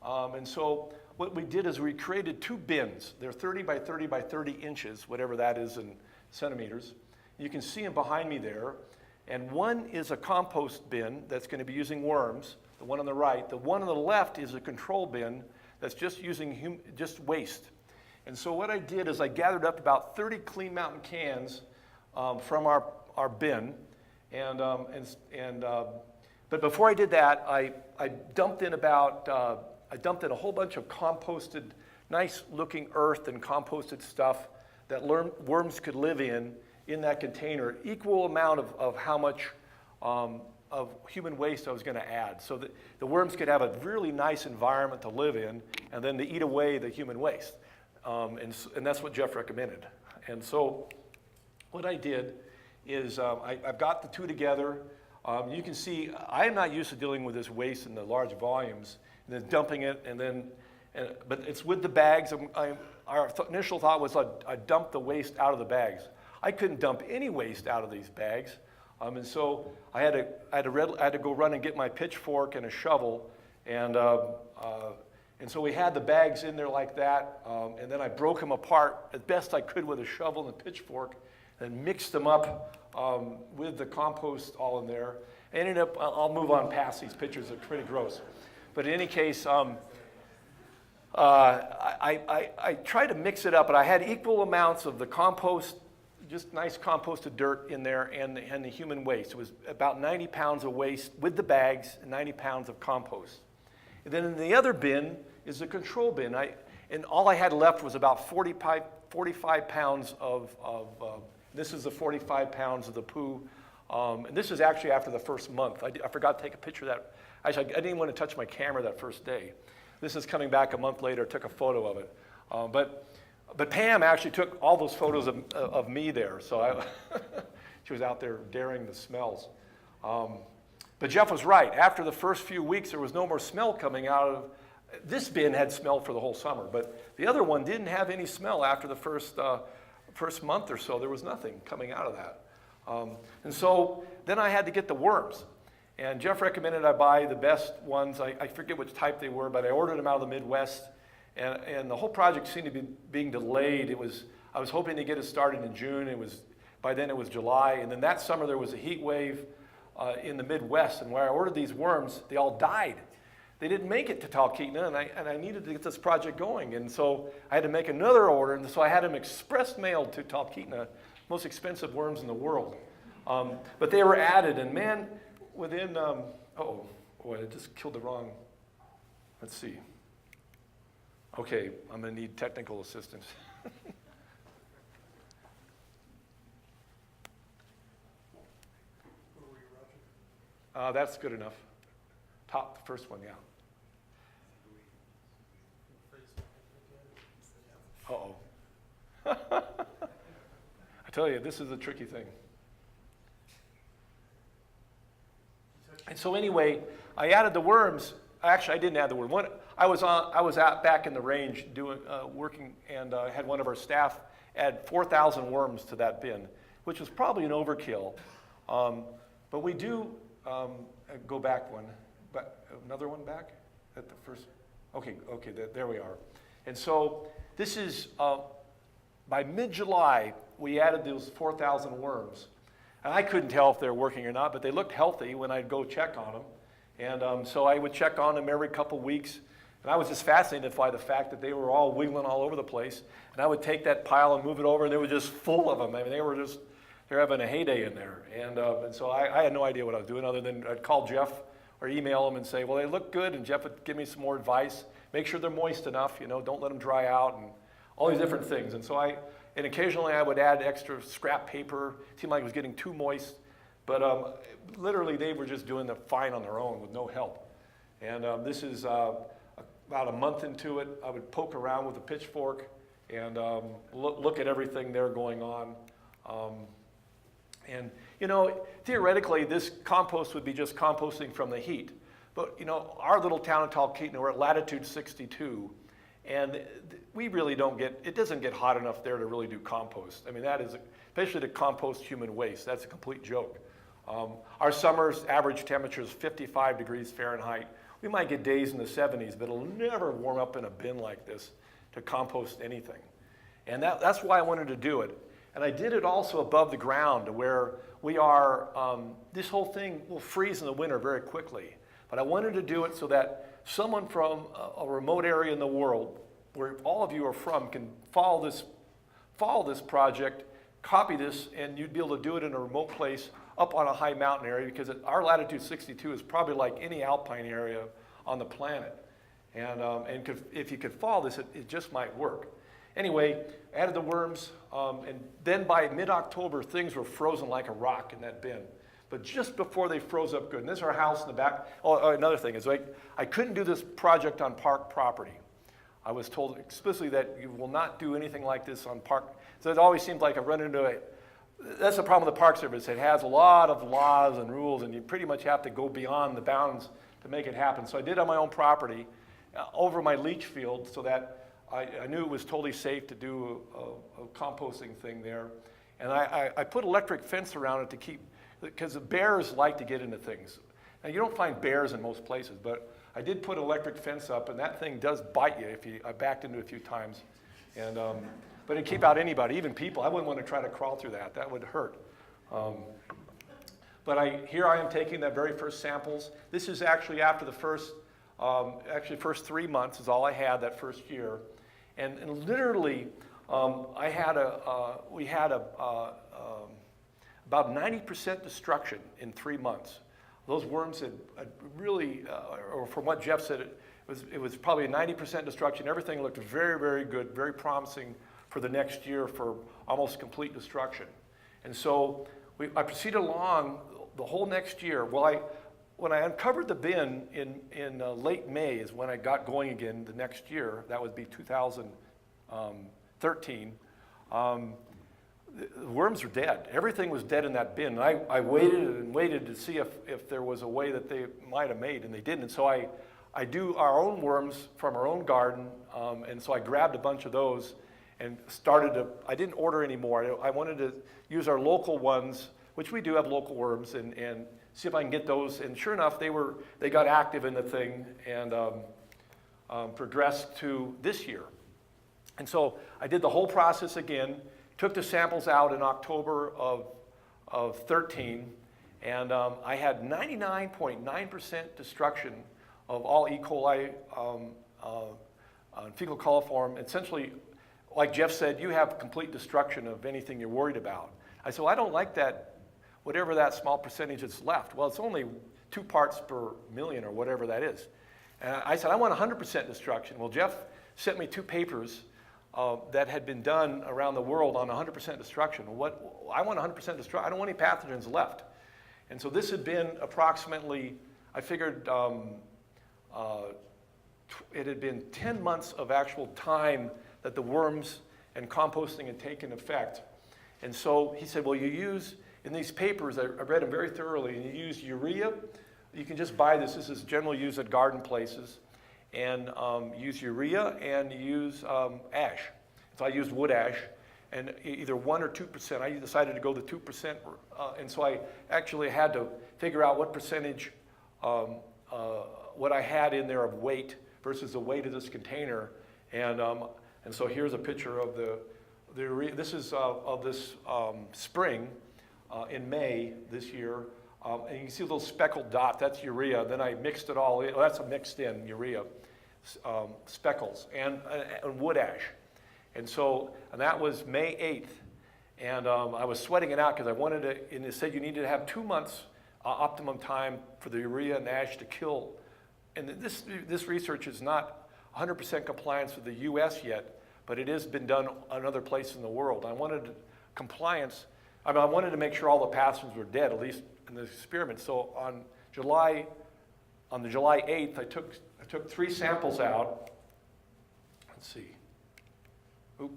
And so what we did is we created 2 bins. They're 30 by 30 by 30 inches, whatever that is in centimeters. You can see them behind me there. And one is a compost bin that's going to be using worms, the one on the right. The one on the left is a control bin that's just using just waste. And so what I did is I gathered up about 30 Clean Mountain cans from our bin. But before I did that, I dumped in a whole bunch of composted, nice looking earth and composted stuff that worms could live in that container, equal amount of how much of human waste I was going to add, so that the worms could have a really nice environment to live in, and then to eat away the human waste. And that's what Jeff recommended. And so what I did is I've got the 2 together. You can see I'm not used to dealing with this waste in the large volumes, and then dumping it, but it's with the bags. Our initial thought was I'd dump the waste out of the bags. I couldn't dump any waste out of these bags, and so I had to go run and get my pitchfork and a shovel, and so we had the bags in there like that, and then I broke them apart as best I could with a shovel and a pitchfork, and mixed them up with the compost all in there. I ended up, I'll move on past these pictures, they're pretty gross. But in any case, I tried to mix it up, but I had equal amounts of the compost, just nice composted dirt in there, and the human waste. It was about 90 pounds of waste with the bags and 90 pounds of compost. And then in the other bin is the control bin. And all I had left was about 45 pounds of this is the 45 pounds of the poo. And this is actually after the first month. I forgot to take a picture of that. Actually, I didn't want to touch my camera that first day. This is coming back a month later, took a photo of it. But Pam actually took all those photos of me there. So she was out there daring the smells. But Jeff was right. After the first few weeks, there was no more smell coming out of. This bin had smell for the whole summer, but the other one didn't have any smell after the first month or so. There was nothing coming out of that. And so then I had to get the worms. And Jeff recommended I buy the best ones. I forget which type they were, but I ordered them out of the Midwest. And the whole project seemed to be being delayed. I was hoping to get it started in June. By then it was July. And then that summer there was a heat wave in the Midwest. And where I ordered these worms, they all died. They didn't make it to Talkeetna, and I needed to get this project going. And so I had to make another order. And so I had them express mailed to Talkeetna, most expensive worms in the world. But they were added, and man, within, I just killed the wrong, let's see. Okay, I'm gonna need technical assistance. That's good enough. The first one, yeah. Uh-oh. I tell you, this is a tricky thing. And so anyway, I added the worms. Actually, I didn't add the worm. I was out back in the range doing working, and had one of our staff add 4,000 worms to that bin, which was probably an overkill. But we do go back one, but another one back at the first. Okay, there we are. And so this is by mid-July we added those 4,000 worms, and I couldn't tell if they were working or not, but they looked healthy when I'd go check on them. And so I would check on them every couple weeks, and I was just fascinated by the fact that they were all wiggling all over the place. And I would take that pile and move it over, and they were just full of them. I mean, they're having a heyday in there. And so I had no idea what I was doing, other than I'd call Jeff or email him and say, well, they look good, and Jeff would give me some more advice. Make sure they're moist enough, don't let them dry out, and all these different things. And so and occasionally I would add extra scrap paper. It seemed like it was getting too moist. But literally, they were just doing the fine on their own with no help. And this is about a month into it. I would poke around with a pitchfork and look at everything there going on. And theoretically, this compost would be just composting from the heat. But our little town of Talkeetna, we're at latitude 62, and we really it doesn't get hot enough there to really do compost. I mean, that is, especially to compost human waste, that's a complete joke. Our summer's average temperature is 55 degrees Fahrenheit. We might get days in the 70s, but it'll never warm up in a bin like this to compost anything. And that's why I wanted to do it. And I did it also above the ground, where we are, this whole thing will freeze in the winter very quickly. But I wanted to do it so that someone from a remote area in the world, where all of you are from, can follow this project, copy this, and you'd be able to do it in a remote place up on a high mountain area, because our latitude 62 is probably like any alpine area on the planet. And if you could follow this, it just might work. Anyway, added the worms, and then by mid-October, things were frozen like a rock in that bin. But just before they froze up good, and this is our house in the back. Oh, another thing is, I couldn't do this project on park property. I was told explicitly that you will not do anything like this on park. So it always seems like I run into it. That's the problem with the Park Service. It has a lot of laws and rules, and you pretty much have to go beyond the bounds to make it happen. So I did on my own property, over my leach field, so that I knew it was totally safe to do a composting thing there. And I put electric fence around it to keep, because the bears like to get into things. Now, you don't find bears in most places, but I did put electric fence up, and that thing does bite you. I backed into it a few times. And but it'd keep out anybody, even people. I wouldn't want to try to crawl through that. That would hurt. But here I am taking the very first samples. This is actually after the first 3 months is all I had that first year. And literally, we had about 90% destruction in 3 months. Those worms had really, or from what Jeff said, it was probably a 90% destruction. Everything looked very, very good, very promising for the next year for almost complete destruction. And so I proceeded along the whole next year. Well, when I uncovered the bin in late May is when I got going again the next year. That would be 2013. The worms were dead. Everything was dead in that bin. And I waited and waited to see if there was a way that they might have made, and they didn't. And so I do our own worms from our own garden, and so I grabbed a bunch of those and I didn't order any more. I wanted to use our local ones, which we do have local worms, and see if I can get those. And sure enough, they got active in the thing and progressed to this year. And so I did the whole process again, took the samples out in October of 13, and I had 99.9% destruction of all E. coli, fecal coliform. Essentially, like Jeff said, you have complete destruction of anything you're worried about. I said, well, I don't like that, whatever that small percentage is left. Well, it's only 2 parts per million or whatever that is. And I said, I want 100% destruction. Well, Jeff sent me 2 papers that had been done around the world on 100% destruction. I want 100% destruction. I don't want any pathogens left. And so this had been approximately, I figured it had been 10 months of actual time that the worms and composting had taken effect. And so he said, well, you use, in these papers, I read them very thoroughly, and you use urea, You can just buy this. This is generally used at garden places. And use urea and use ash. So I used wood ash, and either 1 or 2%. I decided to go the 2%, and so I actually had to figure out what percentage, what I had in there of weight versus the weight of this container. And so here's a picture of the urea. This is of this spring in May this year. And you can see a little speckled dot, that's urea. Then I mixed it all in, that's a mixed in urea, speckles, and wood ash. And so, and that was May 8th. And I was sweating it out because I wanted to, and it said you needed to have 2 months optimum time for the urea and ash to kill. And this research is not 100% compliance with the US yet, but it has been done in other places in the world. I wanted compliance, I wanted to make sure all the pathogens were dead, at least in the experiment. So on July 8th, I took 3 samples out. Let's see. Oop.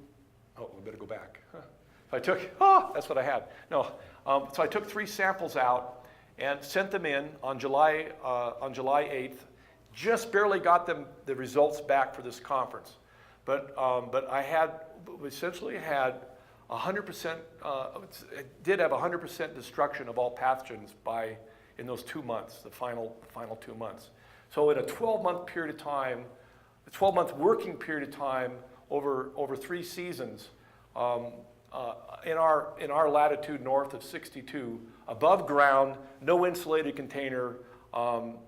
Oh, we better go back. Huh. That's what I had. No, so I took 3 samples out and sent them in on July 8th. Just barely got the results back for this conference. But I essentially had 100%, it did have 100% destruction of all pathogens in those 2 months, the final 2 months. So in a 12-month period of time, a 12-month working period of time over 3 seasons, in our latitude north of 62, above ground, no insulated container,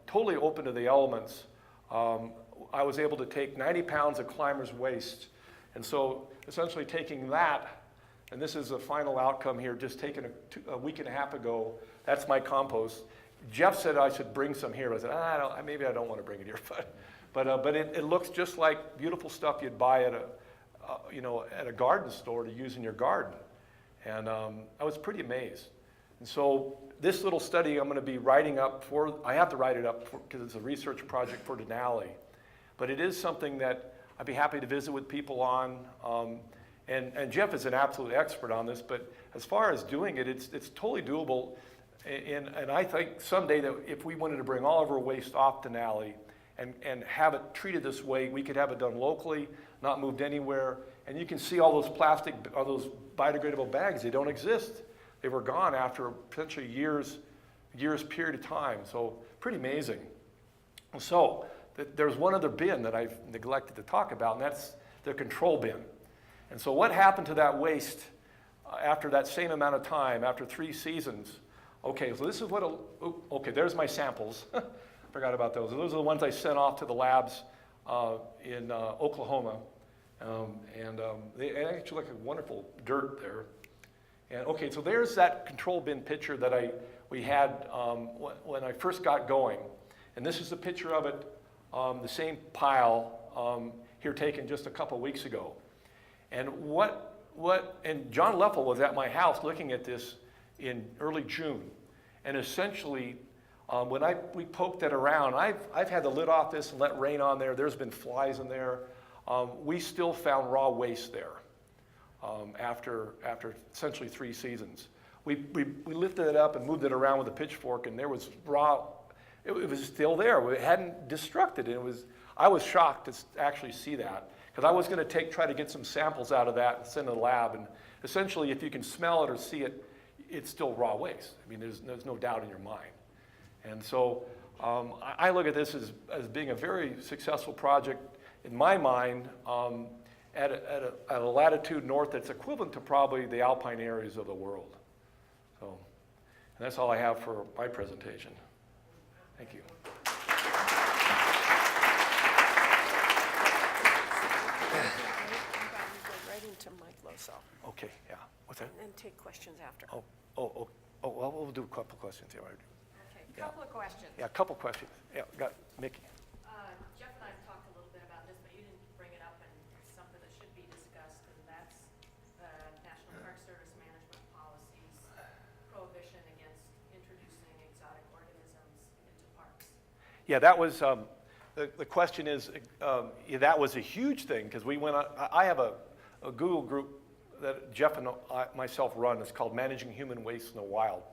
totally open to the elements, I was able to take 90 pounds of climber's waste. And so essentially taking that, and this is the final outcome here, just taken a week and a half ago, that's my compost. Jeff said I should bring some here. I said, maybe I don't want to bring it here, but it looks just like beautiful stuff you'd buy at a garden store to use in your garden. And I was pretty amazed. And so this little study I'm going to be writing up I have to write it up because it's a research project for Denali. But it is something that I'd be happy to visit with people on. And Jeff is an absolute expert on this, but as far as doing it, it's totally doable. And I think someday that if we wanted to bring all of our waste off Denali and have it treated this way, we could have it done locally, not moved anywhere. And you can see all those those biodegradable bags, they don't exist. They were gone after potentially years period of time. So pretty amazing. So there's one other bin that I've neglected to talk about, and that's the control bin. And so what happened to that waste after that same amount of time, after 3 seasons? Okay, so this is okay, there's my samples. Forgot about those. Those are the ones I sent off to the labs in Oklahoma. They actually look like wonderful dirt there. And okay, so there's that control bin picture that we had when I first got going. And this is a picture of it, the same pile here taken just a couple weeks ago. And and John Leffel was at my house looking at this in early June. And essentially, when we poked it around, I've had the lid off this and let rain on there. There's been flies in there. We still found raw waste there after essentially 3 seasons. We lifted it up and moved it around with a pitchfork, and there was raw. It was still there. It hadn't destructed. I was shocked to actually see that, because I was going to try to get some samples out of that and send to the lab. And essentially, if you can smell it or see it, it's still raw waste. I mean, there's no doubt in your mind. And so I look at this as being a very successful project in my mind at a latitude north that's equivalent to probably the alpine areas of the world. So, and that's all I have for my presentation. Thank you. Right into Mike Loso. Okay, yeah. What's that? And then take questions after. Well, we'll do a couple questions here. Okay, couple of questions. Yeah, a couple questions. Yeah, got Mickey. Jeff and I have talked a little bit about this, but you didn't bring it up, and it's something that should be discussed, and that's the National Park Service Management Policy's prohibition against introducing exotic organisms into parks. Yeah, that was, the question is, that was a huge thing, because we went on, I have a Google group that Jeff and myself run. It's called Managing Human Waste in the Wild.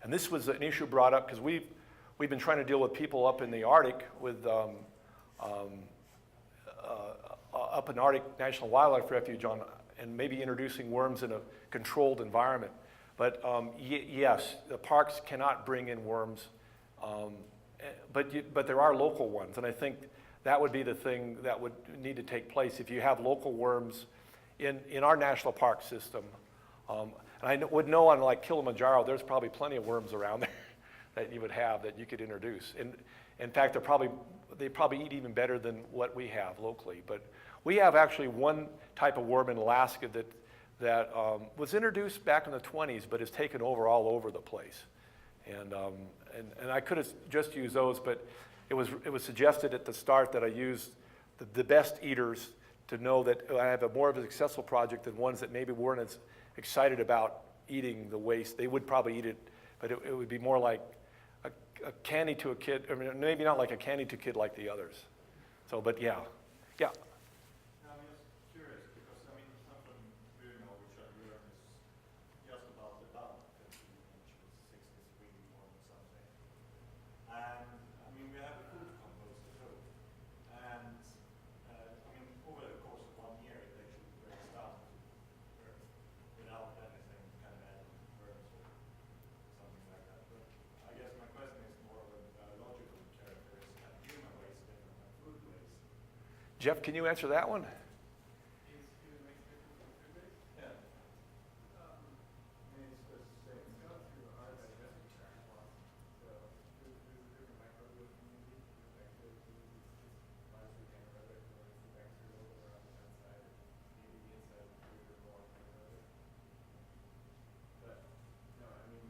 And this was an issue brought up because we've been trying to deal with people up in the Arctic with up in Arctic National Wildlife Refuge and maybe introducing worms in a controlled environment. But yes, the parks cannot bring in worms, but there are local ones, and I think that would be the thing that would need to take place if you have local worms in our national park system. And I would know on like Kilimanjaro, there's probably plenty of worms around there that you would have that you could introduce. And in fact, they probably eat even better than what we have locally. But we have actually one type of worm in Alaska that was introduced back in the 20s, but is taken over all over the place. And I could have just used those, but it was suggested at the start that I use the best eaters to know that I have more of a successful project than ones that maybe weren't as excited about eating the waste. They would probably eat it, but it would be more like a candy to a kid. I mean, maybe not like a candy to a kid like the others. So, but yeah. I'm just curious because I mean something Bruno which I learned is just about the dump that you mentioned, 63 or something. And I mean we have a food composter too. And I mean over the course of 1 year it actually breaks down without anything kind of adding worms or something like that. But I guess my question is more of a biological character. Is that human waste different than food waste? Jeff, can you answer that one? Yeah. I mean, it's the same. It's got through our digestive tract once. So there's a different microbial community with bacteria. It's largely anaerobic, where it's the bacterial that are on the outside, maybe the inside of the food are more anaerobic. But no, I mean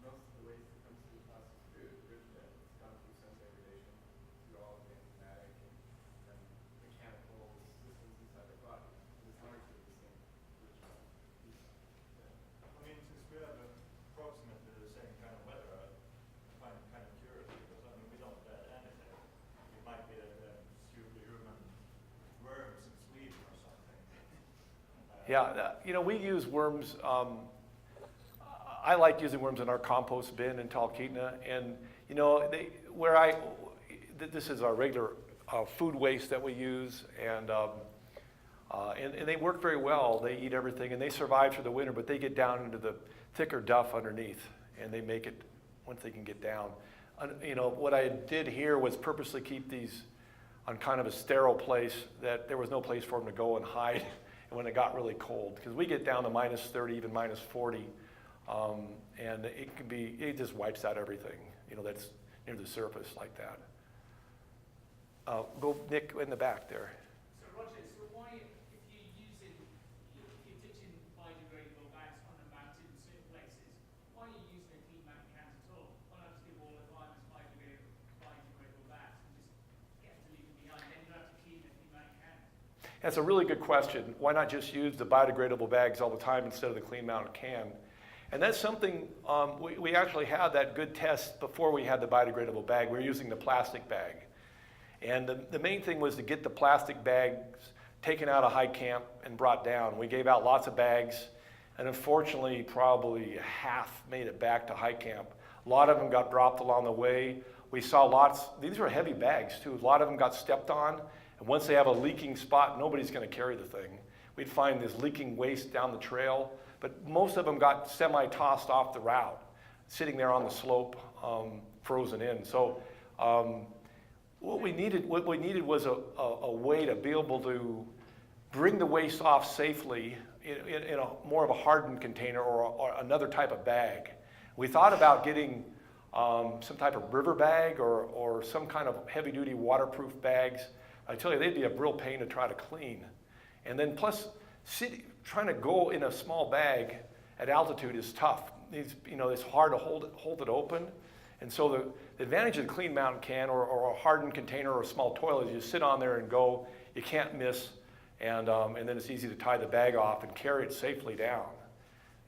most of the waste that comes through processed food, originally it's gone through some degradation through all of the enzymatic and mechanical systems inside the body. It's largely the same original piece. I mean, since we have approximately the same kind of weather, I find it kind of curious because I mean we don't add anything. It might be superhuman worms in Sweden or something. Yeah, we use worms. I like using worms in our compost bin in Talkeetna, and this is our regular food waste that we use, and they work very well. They eat everything, and they survive through the winter, but they get down into the thicker duff underneath, and they make it once they can get down. What I did here was purposely keep these on kind of a sterile place that there was no place for them to go and hide when it got really cold, because we get down to minus 30, even minus 40, and it just wipes out everything, that's near the surface like that. Go, Nick, in the back there. So Roger, so why, if you're ditching biodegradable bags on the mountain in certain places, why are you using a clean mountain cans at all? Why not just give all the clients biodegradable bags and just get them to leave them behind? Then you don't have to clean the clean mountain cans. That's a really good question. Why not just use the biodegradable bags all the time instead of the clean mountain can? And that's something, we actually had that good test before we had the biodegradable bag. We were using the plastic bag. And the main thing was to get the plastic bags taken out of high camp and brought down. We gave out lots of bags, and unfortunately, probably half made it back to high camp. A lot of them got dropped along the way. We saw lots, these were heavy bags too. A lot of them got stepped on, and once they have a leaking spot, nobody's gonna carry the thing. We'd find this leaking waste down the trail, but most of them got semi-tossed off the route, sitting there on the slope, frozen in. So what we needed was a way to be able to bring the waste off safely in a more of a hardened container or another type of bag. We thought about getting some type of river bag or some kind of heavy-duty waterproof bags. I tell you, they'd be a real pain to try to clean. And then plus, trying to go in a small bag at altitude is tough. It's hard to hold it open. And so the advantage of the clean mountain can or a hardened container or a small toilet is you sit on there and go, you can't miss, and then it's easy to tie the bag off and carry it safely down.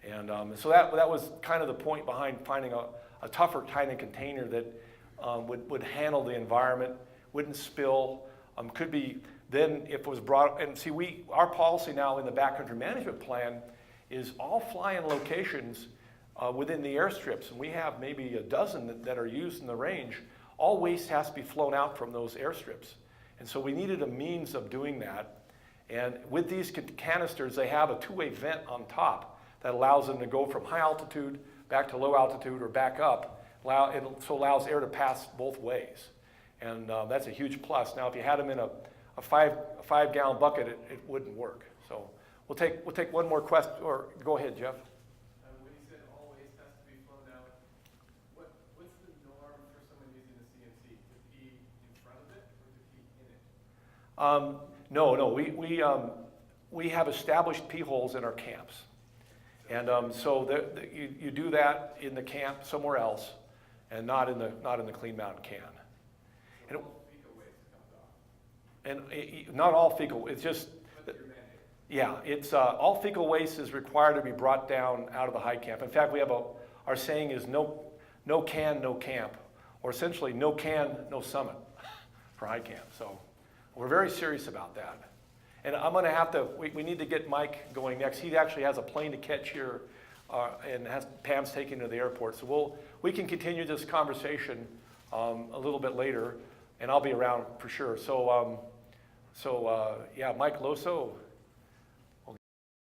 And so that was kind of the point behind finding a tougher kind of container that would handle the environment, wouldn't spill, could be then if it was brought, and see our policy now in the backcountry management plan is all fly-in locations within the airstrips, and we have maybe a dozen that are used in the range, all waste has to be flown out from those airstrips. And so we needed a means of doing that. And with these canisters, they have a two-way vent on top that allows them to go from high altitude back to low altitude or back up. It also allows air to pass both ways. And that's a huge plus. Now, if you had them in a five-gallon bucket, it wouldn't work. So we'll take one more question, or go ahead, Jeff. When you said all waste has to be flown out, what's the norm for someone using a CNC? To pee in front of it or to pee in it? No. We have established pee holes in our camps. And so you do that in the camp somewhere else, and not in the Clean Mountain can. So And, all fecal waste comes off. and not all fecal. It's just What's your mandate? yeah. It's all fecal waste is required to be brought down out of the high camp. In fact, we have our saying is no can, no camp, or essentially no can, no summit for high camp. So we're very serious about that. And I'm going to have to, we need to get Mike going next. He actually has a plane to catch here and has Pam's taking to the airport. So we can continue this conversation a little bit later, and I'll be around for sure. So yeah, Mike Loso,